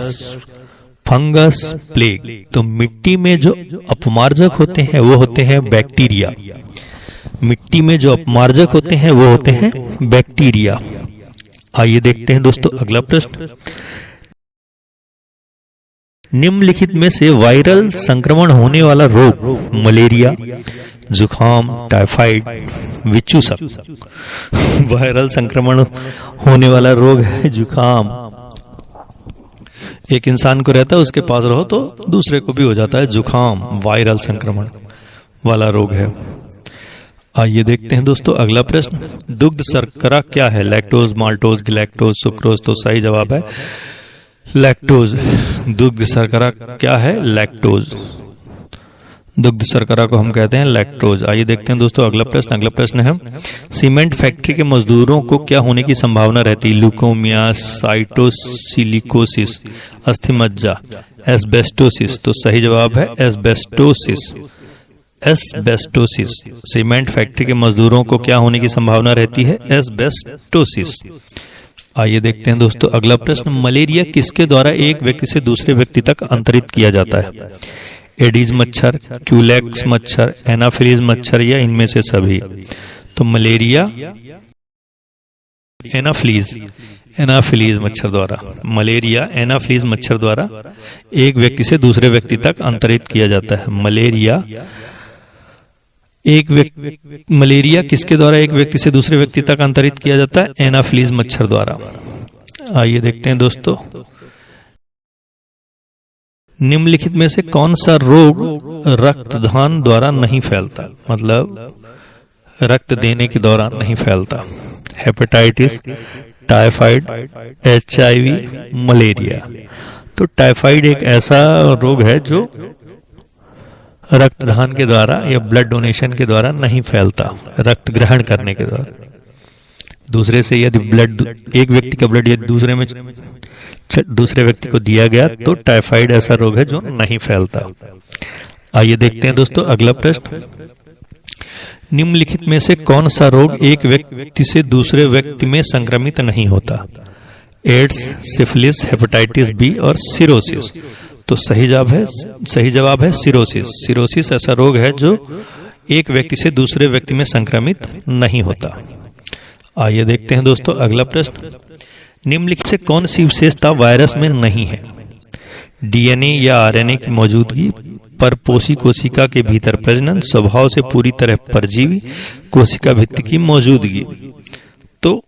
fungus, plague. तो मिट्टी में जो अपमार्जक होते हैं वो होते हैं बैक्टीरिया। मिट्टी में जो अपमार्जक होते हैं वो होते हैं बैक्टीरिया। आइए देखते हैं दोस्तों अगला प्रश्न। निम्नलिखित में से वायरल संक्रमण होने वाला रोग मलेरिया, जुखाम, टाइफाइड, विचूसक। वायरल संक्रमण होने वाला रोग है जुखाम। एक इंसान को रहता है, उसके पास रहो तो दूसरे को भी हो जाता है जुखाम। वायरल संक्रमण वाला रोग है। आइए देखते हैं दोस्तों अगला प्रश्न। दुग्ध शर्करा क्या है? Lactose, maltose, galactose, sucrose. तो सही जवाब है लैक्टोज। दुग्ध शर्करा क्या है? लैक्टोज। दुग्ध शर्करा को हम कहते हैं लैक्टोज। आइए देखते हैं दोस्तों अगला प्रश्न। अगला प्रश्न है सीमेंट फैक्ट्री के मजदूरों को क्या होने की संभावना रहती है? ल्यूकोमिया, साइटोसिलिकोसिस, अस्थिमज्जा, एस्बेस्टोसिस। तो सही जवाब है एस्बेस्टोसिस। एस्बेस्टोसिस। सीमेंट फैक्ट्री के मजदूरों को क्या होने की संभावना रहती है? एस्बेस्टोसिस। आइए देखते हैं दोस्तों अगला प्रश्न। मलेरिया किसके द्वारा एक व्यक्ति से दूसरे व्यक्ति तक अंतरित किया जाता है? एडीज मच्छर, क्यूलेक्स मच्छर, एनाफिलीज मच्छर या इनमें से सभी। तो मलेरिया एनाफिलीज मच्छर द्वारा, मलेरिया एनाफिलीज मच्छर द्वारा एक व्यक्ति से दूसरे व्यक्ति तक अंतरित किया जाता है। मलेरिया किसके द्वारा एक व्यक्ति से दूसरे व्यक्ति तक अंतरित किया जाता है? एनाफिलीज मच्छर द्वारा। आइए देखते हैं दोस्तों। निम्नलिखित में से कौन सा रोग रक्तदान द्वारा नहीं फैलता? मतलब रक्त देने के दौरान नहीं फैलता। Hepatitis, typhoid, HIV, malaria. तो टाइफाइड एक ऐसा रोग है जो रक्तदान के द्वारा या ब्लड डोनेशन के द्वारा नहीं फैलता। रक्त ग्रहण करने के द्वारा दूसरे से यदि ब्लड, एक व्यक्ति का ब्लड यदि दूसरे व्यक्ति को दिया गया तो टाइफाइड ऐसा रोग है जो नहीं फैलता। आइए देखते हैं दोस्तों अगला प्रश्न। निम्नलिखित में से कौन सा रोग एक व्यक्ति से दूसरे व्यक्ति में संक्रमित नहीं होता? एड्स, सिफिलिस, हेपेटाइटिस बी और सिरोसिस। तो सही जवाब है सिरोसिस। सिरोसिस ऐसा रोग है जो एक व्यक्ति से दूसरे व्यक्ति में संक्रमित नहीं होता। आइए देखते हैं दोस्तों अगला प्रश्न। निम्नलिखित से कौन सी विशेषता वायरस में नहीं है? डीएनए या आरएनए की मौजूदगी, परपोषी कोशिका के भीतर प्रजनन, स्वभाव से पूरी तरह परजीवी कोशिका भित्ति की मौजूदगी। तो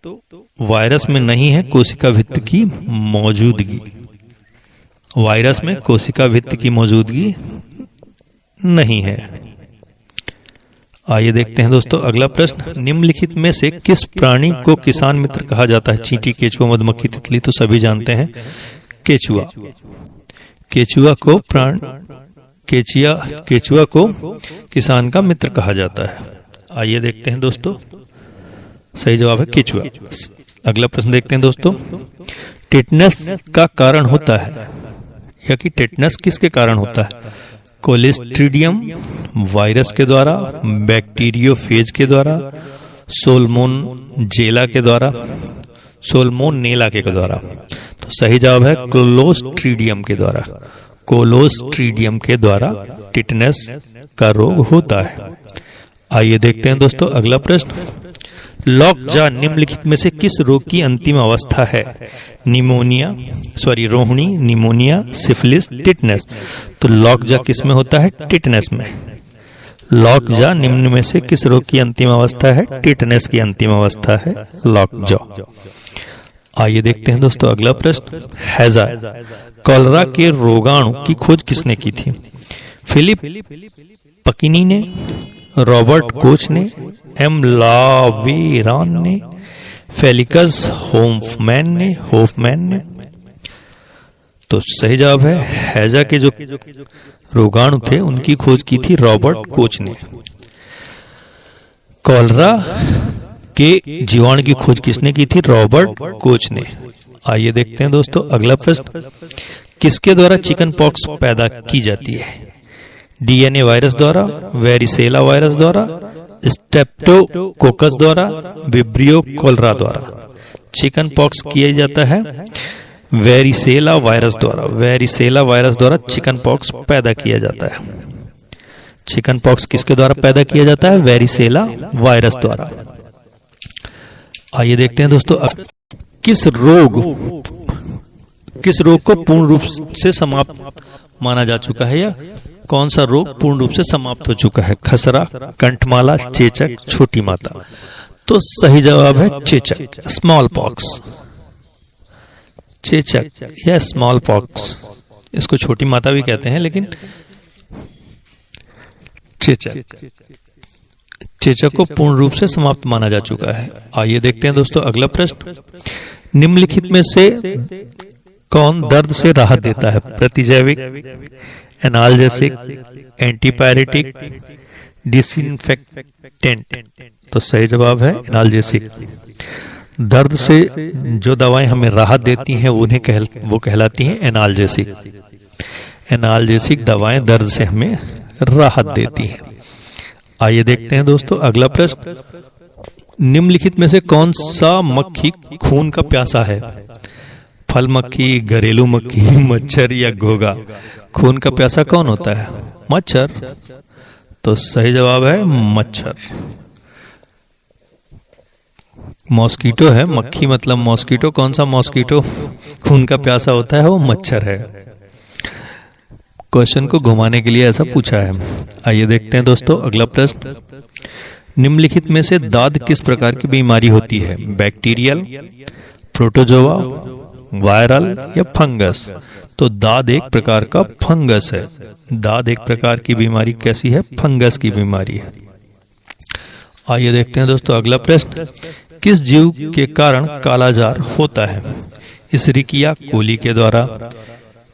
वायरस में नहीं है कोशिका भित्ति की मौजूदगी, वायरस में कोशिका भित्ति की मौजूदगी नहीं है। आइए देखते हैं दोस्तों अगला प्रश्न, निम्नलिखित में से किस प्राणी को किसान मित्र कहा जाता है? चींटी, केचुआ, मधुमक्खी, तितली तो सभी जानते हैं। केचुआ, केचुआ को किसान का मित्र कहा जाता है। आइए देखते हैं दोस्तों, सही जवाब है केचुआ। अगला प्रश्न देखते हैं दोस्तों, टेटनस का कारण होता है या कि टेटनस किसके कारण होता है? कोलिस्ट्रीडियम वायरस के द्वारा, बैक्टीरियोफेज के द्वारा, सोल्मोनेला के द्वारा, सोल्मोनेला के द्वारा। तो सही जवाब है क्लोस्ट्रीडियम के द्वारा। कोलोस्ट्रीडियम के द्वारा टिटनेस का रोग होता है। आइए देखते हैं दोस्तों अगला प्रश्न, लॉकजा निम्नलिखित में से किस रोग की अंतिम अवस्था है? Rohini, pneumonia, syphilis, tetanus. तो लॉकजा किस में होता है? टिटनेस में। लॉकजा निम्न में से किस रोग की अंतिम अवस्था है? टिटनेस की अंतिम अवस्था है लॉकजा। आइए देखते हैं दोस्तों अगला प्रश्न, हैजा कॉलरा के रोगाणु की खोज किसने की थी? फिलिप पकिनी ने, रॉबर्ट कोच ने, एम लावेरान ने, फेलिक्स होफमैन ने। तो सही जवाब है हैजा के जो रोगाणु थे उनकी खोज की थी रॉबर्ट कोच ने। कॉलरा के जीवाणु की खोज किसने की थी? रॉबर्ट कोच ने। आइए देखते हैं दोस्तों अगला प्रश्न, किसके द्वारा चिकन पॉक्स पैदा की जाती है? डीएनए वायरस द्वारा, वेरिसेला वायरस द्वारा, स्ट्रेप्टोकोकस द्वारा, विब्रियो कोलरा द्वारा। चिकन पॉक्स किया जाता है वेरिसेला वायरस द्वारा। वेरिसेला वायरस द्वारा चिकन पॉक्स पैदा किया जाता है। चिकन पॉक्स किसके द्वारा पैदा किया जाता है? वेरिसेला वायरस द्वारा। आइए देखते हैं दोस्तों, किस रोग को पूर्ण रूप से समाप्त माना जा चुका है, या कौन सा रोग पूर्ण रूप से समाप्त हो चुका है? खसरा, कंठमाला, चेचक, छोटी माता। तो सही जवाब है चेचक, स्मॉल पॉक्स। चेचक या स्मॉल पॉक्स, इसको छोटी माता भी कहते हैं, लेकिन चेचक को पूर्ण रूप से समाप्त माना जा चुका है। आइए देखते हैं दोस्तों अगला प्रश्न, निम्नलिखित में से कौन दर्द से राहत देता है? प्रतिजैविक, एनाल्जेसिक, एंटीपायरेटिक, डिसइंफेक्टेंट। तो सही जवाब है एनाल्जेसिक। दर्द से जो दवाएं हमें राहत देती हैं वो कहलाती हैं एनाल्जेसिक। एनाल्जेसिक दवाएं दर्द से हमें राहत देती हैं। आइए देखते हैं दोस्तों अगला प्रश्न, निम्नलिखित में से कौन सा मक्खी खून का प्यासा है? फल मक्खी, घरेलू मक्खी, मच्छर या घोगा? खून का प्यासा कौन होता है? मच्छर। तो सही जवाब है मच्छर। मॉस्किटो है, मक्खी मतलब मॉस्किटो। कौन सा मॉस्किटो खून का प्यासा होता है? वो मच्छर है। क्वेश्चन को घुमाने के लिए ऐसा पूछा है। आइए देखते हैं दोस्तों अगला प्रश्न, निम्नलिखित में से दाद किस प्रकार की बीमारी होती है? बैक्टीरियल, प्रोटोजोआ, वायरल या फंगस? तो दाद एक प्रकार का फंगस है। दाद एक प्रकार की बीमारी कैसी है? फंगस की बीमारी है। आइए देखते हैं दोस्तों अगला प्रश्न, किस जीव के कारण कालाजार होता है? इस्रिकिया कोली के द्वारा,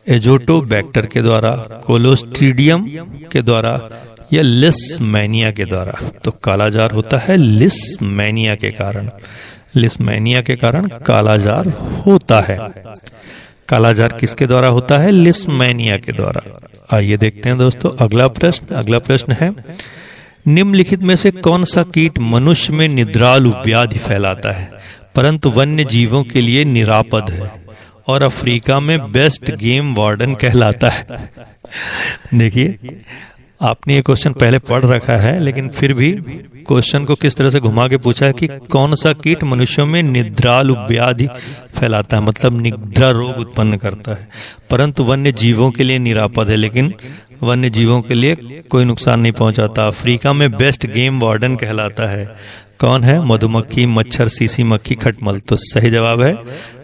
एजोटोबैक्टर के द्वारा, कोलोस्ट्रीडियम के द्वारा या लिस्मैनिया के द्वारा? तो कालाजार होता है लिस्मैनिया के कारण। लिस्मैनिया के कारण कालाजार होता है। कालाजार किसके द्वारा होता है? लिस्मैनिया के द्वारा। आइए देखते हैं दोस्तों अगला प्रश्न। अगला प्रश्न है, निम्नलिखित में से कौन सा कीट मनुष्य में निद्रालु व्याधि फैलाता है परंतु वन्य जीवों के लिए निरापद है और अफ्रीका में बेस्ट गेम वार्डन कहलाता है? देखिए, आपने ये क्वेश्चन पहले पढ़ रखा है, लेकिन फिर भी क्वेश्चन को किस तरह से घुमा के पूछा है कि कौन सा कीट मनुष्यों में निद्रालु व्याधि फैलाता है, मतलब निद्रा रोग उत्पन्न करता है, परंतु वन्य जीवों के लिए निरापद है, लेकिन वन्य जीवों के लिए कोई नुकसान नहीं पहुंचाता। अफ्रीका में बेस्ट गेम वार्डन कहलाता है। कौन है? मधुमक्खी, मच्छर, सीसी मक्खी, खटमल। तो सही जवाब है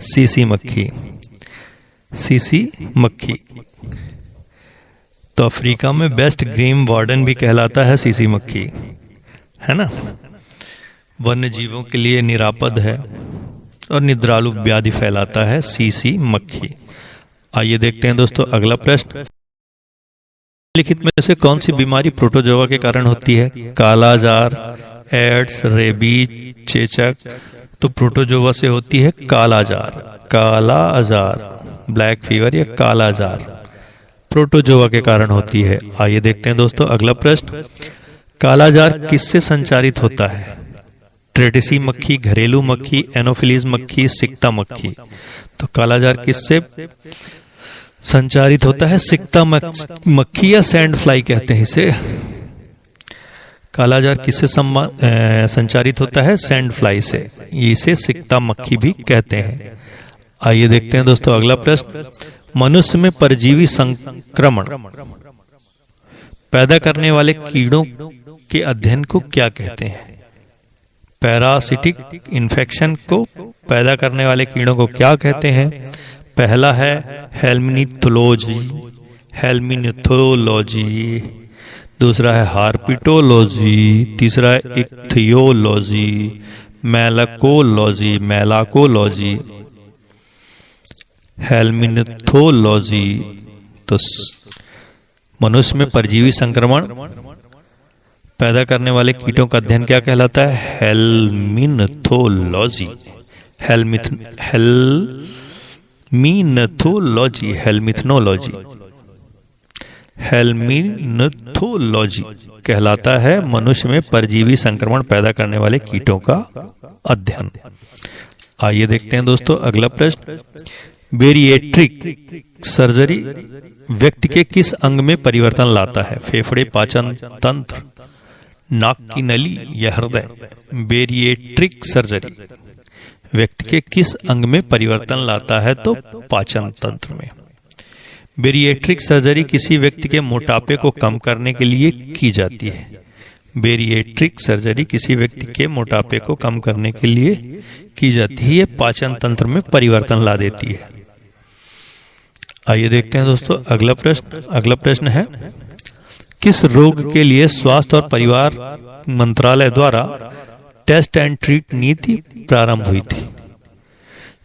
सीसी मक्खी। सीसी मक्खी। तो अफ्रीका में बेस्ट गेम वार्डन भी कहलाता है सीसी मक्खी, है ना। वन्य जीवों के लिए निरापद है और निद्रालु व्याधि फैलाता है सीसी मक्खी। आइए देखते हैं दोस्तों अगला प्रश्न। लिखित में से कौन सी बीमारी प्रोटोजोआ के कारण होती है? कालाजार, एड्स, रेबीज, चेचक। तो प्रोटोजोआ से होती है कालाजार। कालाजार, ब्लैक फीवर या कालाजार प्रोटोजोआ के कारण होती है। आइए देखते हैं दोस्तों अगला प्रश्न। कालाजार किससे संचारित होता है? ट्रेटिसी मक्खी, घरेलू मक्खी, एनोफिलीज मक्खी, सिक्ता मक्खी। तो कालाजार किससे संचारित होता है? सिक्ता मक्खी या सैंड फ्लाई कहते हैं इसे। कालाजार किससे संचारित होता है? सैंड फ्लाई से। इसे सिक्ता मक्खी भी कहते हैं। आइए देखते हैं दोस्तों अगला प्रश्न। मनुष्य में परजीवी संक्रमण पैदा करने वाले कीड़ों के अध्ययन को क्या कहते हैं? पैरासिटिक इन्फेक्शन को पैदा करने वाले कीड़ों को क्या कहते हैं? पहला है हेल्मिनिथोलॉजी, दूसरा है हार्पिटोलॉजी, तीसरा है इक्थियोलॉजी, मेलाकोलॉजी, हेल्मिनथोलॉजी। तो मनुष्य में परजीवी संक्रमण पैदा करने वाले कीटों का अध्ययन क्या कहलाता है? हेल्मिनथोलॉजी। हेल्मिनथोलॉजी कहलाता है मनुष्य में परजीवी संक्रमण पैदा करने वाले कीटों का अध्ययन। आइए देखते हैं दोस्तों अगला प्रश्न। बेरिएट्रिक सर्जरी व्यक्ति के किस अंग में परिवर्तन लाता है? फेफड़े, पाचन तंत्र, नाक की नली या हृदय? बेरिएट्रिक सर्जरी व्यक्ति के किस अंग में परिवर्तन लाता है? तो पाचन तंत्र में। बेरिएट्रिक सर्जरी किसी व्यक्ति के मोटापे को कम करने के लिए की जाती है। बेरिएट्रिक सर्जरी किसी व्यक्ति के मोटापे को कम करने के लिए की जाती है। ये पाचन तंत्र में परिवर्तन ला देती है। आइए देखते हैं दोस्तों अगला प्रश्न। अगला प्रश्न है किस रोग के लिए स्वास्थ्य और परिवार मंत्रालय द्वारा टेस्ट एंड ट्रीट नीति प्रारंभ हुई थी?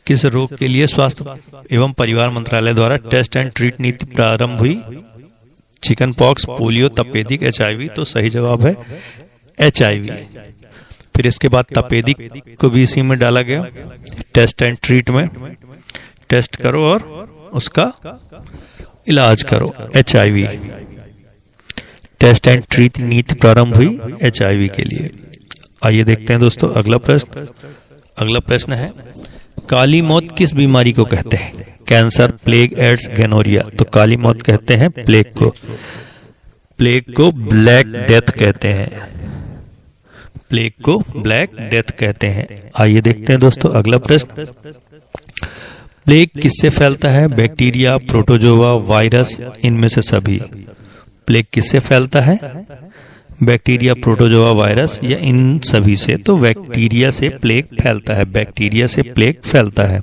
किस रोग के लिए स्वास्थ्य एवं परिवार मंत्रालय द्वारा टेस्ट एंड ट्रीट नीति प्रारंभ हुई? चिकन पॉक्स, पोलियो, तपेदिक, HIV। तो सही जवाब है HIV। फिर इसके बाद तपेदिक को भी इसी में डाला गया। टेस्ट एंड ट्रीट में टेस्ट करो और उसका इलाज करो, HIV। टेस्ट एंड ट्रीट नीति प्रारंभ हुई HIV के लिए। आइए देखते हैं दोस्तों अगला प्रश्न। अगला प्रश्न है काली मौत किस बीमारी को कहते हैं? Cancer, plague, AIDS, gonorrhoea. तो काली मौत कहते हैं प्लेग को। प्लेग को ब्लैक डेथ कहते हैं। प्लेग को ब्लैक डेथ कहते हैं। आइए देखते हैं दोस्तों अगला प्रश्न। प्लेग किससे फैलता है? बैक्टीरिया, प्रोटोजोआ, वायरस, इनमें से सभी। प्लेग किससे फैलता है? बैक्टीरिया, प्रोटोजोआ, वायरस या इन सभी से? तो बैक्टीरिया से प्लेग फैलता है। बैक्टीरिया से प्लेग फैलता है।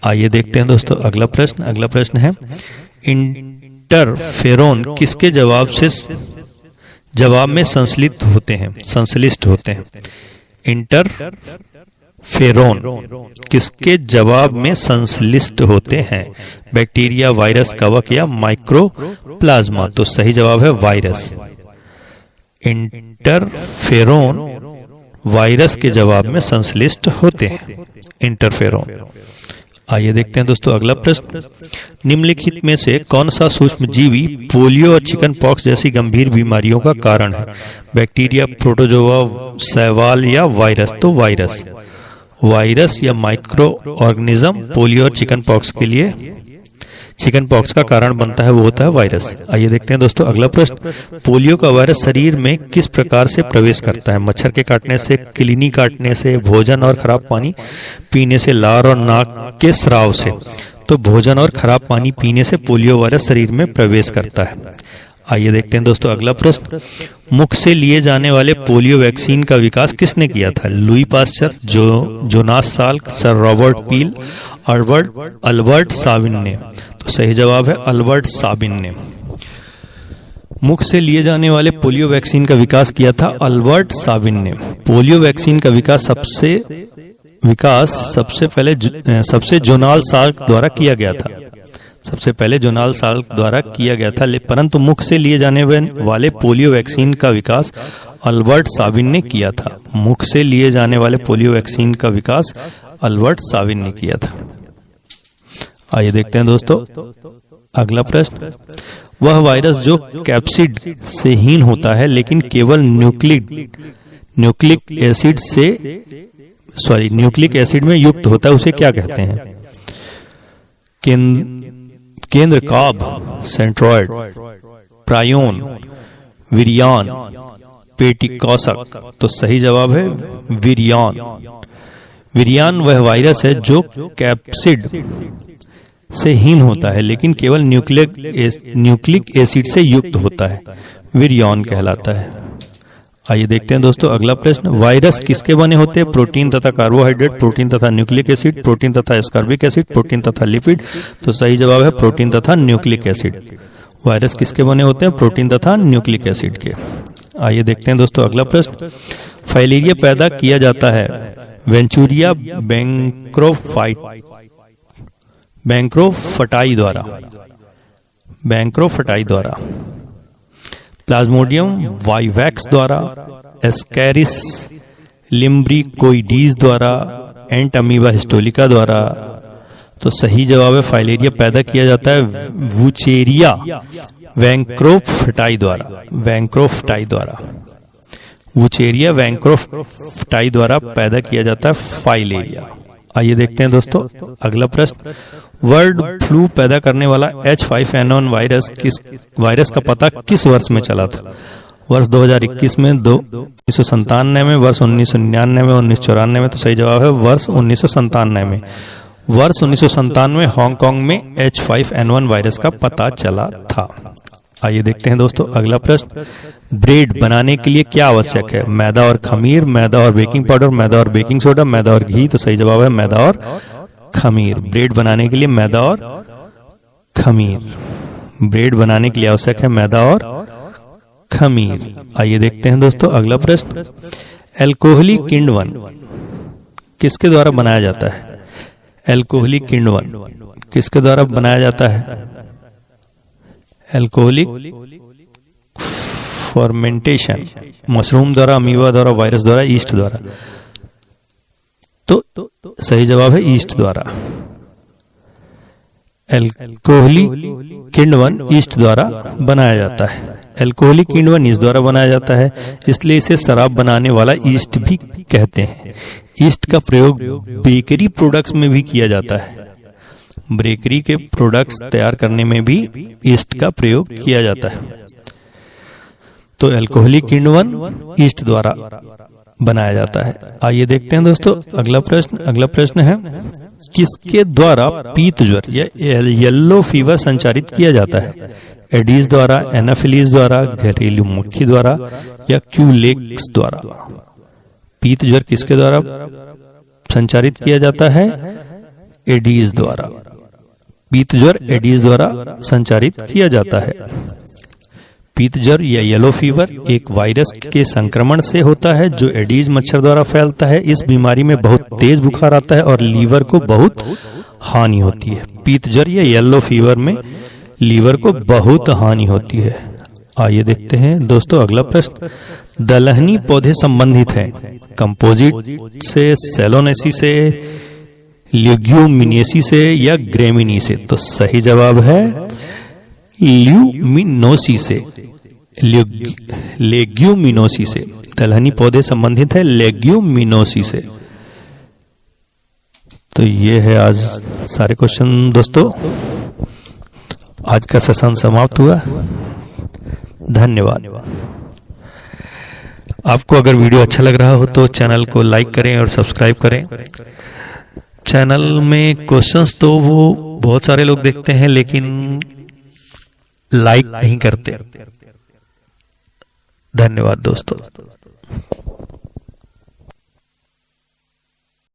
आइए देखते हैं दोस्तों अगला प्रश्न। अगला प्रश्न है इंटरफेरोन किसके जवाब में संश्लिष्ट होते हैं? इंटरफेरोन किसके जवाब में संश्लिष्ट होते हैं? बैक्टीरिया, वायरस, कवक या माइक्रोप्लाज्मा। तो सही जवाब है वायरस। इंटरफेरोन वायरस के जवाब में संश्लिष्ट होते हैं। इंटरफेरोन। आइए देखते हैं दोस्तों अगला प्रश्न। निम्नलिखित में से कौन सा सूक्ष्म जीवी पोलियो और चिकन पॉक्स जैसी गंभीर बीमारियों का कारण है? बैक्टीरिया, प्रोटोजोआ, शैवाल या वायरस? तो वायरस या माइक्रो ऑर्गेनिज्म पोलियो और चिकन पॉक्स के लिए चिकन पॉक्स का कारण बनता है वो होता है वायरस। आइए देखते हैं दोस्तों अगला प्रश्न, पोलियो का वायरस शरीर में किस प्रकार से प्रवेश करता है? मच्छर के काटने से, किलनी काटने से, भोजन और खराब पानी पीने से, लार और नाक के स्राव से। तो भोजन और खराब पानी पीने से पोलियो वायरस शरीर में प्रवेश करता है। आइए देखते हैं दोस्तों अगला प्रश्न, मुख से लिए जाने वाले पोलियो वैक्सीन का विकास किसने किया था? Louis Pasteur, Jonas Salk, sir Robert पील, अल्बर्ट साबिन ने। तो सही जवाब है अल्बर्ट साबिन ने। मुख से लिए जाने वाले पोलियो वैक्सीन का विकास किया था अल्बर्ट साबिन ने। पोलियो वैक्सीन का विकास सबसे पहले जोनाल साल्क द्वारा किया गया था। सबसे पहले जोनाल साल्क द्वारा किया गया था, परंतु मुख से लिए जाने वाले पोलियो वैक्सीन का विकास अल्बर्ट साबिन ने किया था। मुख से लिए जाने वाले पोलियो वैक्सीन का विकास अल्बर्ट साबिन ने किया था। आइए देखते हैं दोस्तों अगला प्रश्न, वह वायरस जो कैप्सिड से हीन होता है लेकिन केवल न्यूक्लिक एसिड में युक्त होता है, उसे क्या कहते हैं? केंद्र काब, सेंट्रॉइड, प्रायोन, विरियान, पेटिकॉसक। तो सही जवाब है विरियान। विरियान वह वायरस है जो कैप्सिड से हीन होता है लेकिन केवल न्यूक्लिक एसिड से युक्त होता है, विरियान कहलाता है। आइए देखते हैं दोस्तों अगला प्रश्न, वायरस किसके बने होते हैं? प्रोटीन तथा कार्बोहाइड्रेट, प्रोटीन तथा न्यूक्लिक एसिड, प्रोटीन तथा एस्कॉर्बिक एसिड, प्रोटीन तथा लिपिड। तो सही जवाब है प्रोटीन तथा न्यूक्लिक एसिड। वायरस किसके बने होते हैं? प्रोटीन तथा न्यूक्लिक एसिड के। आइए देखते हैं दोस्तों अगला प्रश्न, फाइलेरिया पैदा किया जाता है वेंचुरिया बैंक्रोफटाई द्वारा, प्लाज्मोडियम वाइवैक्स द्वारा, एस्कैरिस लिम्ब्रिकोइडीज द्वारा, एंट अमीबा हिस्टोलिका द्वारा। तो सही जवाब है फाइलेरिया पैदा किया जाता है वुचेरिया वैंक्रोफटाई द्वारा। वुचेरिया वैंक्रोफटाई द्वारा पैदा किया जाता है फाइलेरिया। आइए देखते हैं दोस्तों अगला प्रश्न, बर्ड फ्लू पैदा करने वाला H5N1 वायरस का पता किस वर्ष में चला था? वर्ष 2021 में, 1997 में, वर्ष 1999 में, 1994 में। तो सही जवाब है वर्ष 1997 में। वर्ष 1997 में हांगकांग में H5N1 वायरस का पता चला था। आइए देखते हैं दोस्तों अगला प्रश्न, ब्रेड बनाने के लिए क्या आवश्यक है? मैदा और खमीर, मैदा और बेकिंग पाउडर, मैदा और बेकिंग सोडा, मैदा और घी। तो सही जवाब है मैदा और खमीर। ब्रेड बनाने के लिए मैदा और खमीर। ब्रेड बनाने के लिए आवश्यक है मैदा और खमीर। आइए देखते हैं दोस्तों अगला प्रश्न, अल्कोहली किण्वन किसके द्वारा बनाया जाता है? अल्कोहली किण्वन किसके द्वारा बनाया जाता है? अल्कोहलिक फर्मेंटेशन, मशरूम द्वारा, अमीबा द्वारा, वायरस द्वारा, ईस्ट द्वारा। तो सही जवाब है ईस्ट द्वारा। अल्कोहली किण्वन ईस्ट द्वारा बनाया जाता है। अल्कोहली किण्वन ईस्ट द्वारा बनाया जाता है, इसलिए इसे शराब बनाने वाला ईस्ट भी कहते हैं। ईस्ट का प्रयोग बेकरी प्रोडक्ट्स में भी किया जाता है। बेकरी के प्रोडक्ट्स तैयार करने में भी ईस्ट का प्रयोग किया जाता है। तो अल्कोहली किण्वन ईस्ट द्वारा बनाया जाता है। आइए देखते हैं दोस्तों अगला प्रश्न है, किसके द्वारा पीत ज्वर या येलो फीवर संचारित किया जाता है? एडीज द्वारा, एनाफिलीज द्वारा, घरेलू मक्खी द्वारा या क्यूलेक्स द्वारा? पीत ज्वर किसके द्वारा संचारित किया जाता है? एडीज द्वारा। पीत ज्वर एडीज द्वारा संचारित किया जाता है। पीत ज्वर या येलो फीवर एक वायरस के संक्रमण से होता है जो एडीज मच्छर द्वारा फैलता है। इस बीमारी में बहुत तेज बुखार आता है और लीवर को बहुत हानि होती है। पीत ज्वर या येलो फीवर में लीवर को बहुत हानि होती है। आइए देखते हैं दोस्तों अगला प्रश्न, दलहनी पौधे संबंधित हैं कंपोजिट से, सेलोनेसी से, ल्यूग्यूमिनेसी से या ग्रेमिनी से? तो सही जवाब है ल्यूमिनोसी से, लेग्यूमिनोसी से। दलहनी पौधे संबंधित है लेग्यूमिनोसी से। तो ये है आज सारे क्वेश्चन दोस्तों। आज का सेशन समाप्त हुआ। धन्यवाद। आपको अगर वीडियो अच्छा लग रहा हो तो चैनल को लाइक करें और सब्सक्राइब करें। चैनल में क्वेश्चंस तो वो बहुत सारे लोग देखते हैं लेकिन लाइक नहीं करते। धन्यवाद दोस्तों।